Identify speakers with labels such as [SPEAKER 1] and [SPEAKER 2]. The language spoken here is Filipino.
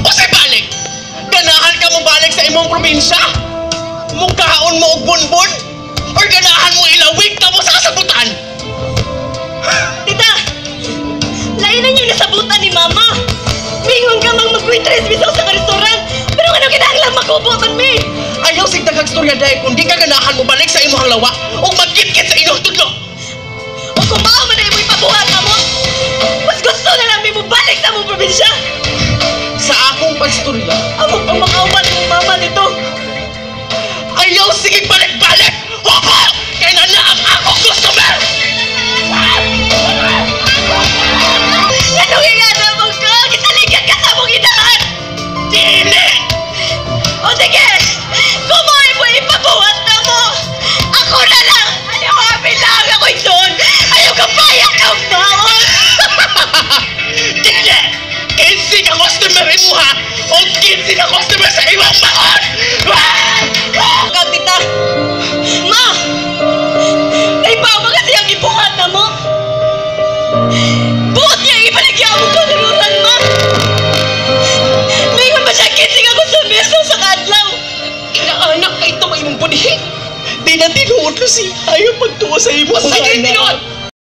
[SPEAKER 1] O say balik! Ganahan ka mo balik sa imong probinsya? Mugkaon mo og bunbun? Or ganahan mo ilawig ka mo sa kasabutan?
[SPEAKER 2] Tita! Lainan yung nasabutan ni Mama! Mingon ka mang mag-waitress bisaw sa restaurant! Pero ano kinahanglang makubutan mi?
[SPEAKER 1] Ayaw sig daghang storya dahil kung di ka ganahan mo balik sa imong lawa o magkit-kit sa inyong tudlo!
[SPEAKER 2] O kung mao man na imo'y pabuhat na mo, mas gusto na namin mo balik sa mong probinsya!
[SPEAKER 1] Sa akong pagstorya,
[SPEAKER 2] Amo pang makauban ng Mama nito!
[SPEAKER 1] ayaw sige balik-balik! Hoho! Kaya na ang akong customer!
[SPEAKER 2] Anong ingana mo ka? Kitaligan ka sa mong inahan!
[SPEAKER 1] Dili!
[SPEAKER 2] O sige! Kung mo ipabuhat na mo, ako na lang! Ano kami lang ako'y doon! Ayaw ka payak ng baon!
[SPEAKER 1] Dili! 15 ka customer imuha o 15 ka customer sa imong baon!
[SPEAKER 2] Kapita! Ma! Naibaw ba kasi ang ibuhat na mo? Buot niya ibaligyan mo kagarutan, Ma! Mayroon ba siya kitsing ako sa meso sa kadlaw?
[SPEAKER 1] Inaanak ka ito may imong punihin! Di na tinuod, Lucy! Ayaw pagtuwa sa imong
[SPEAKER 2] Sige,
[SPEAKER 1] anak!
[SPEAKER 2] tinuod!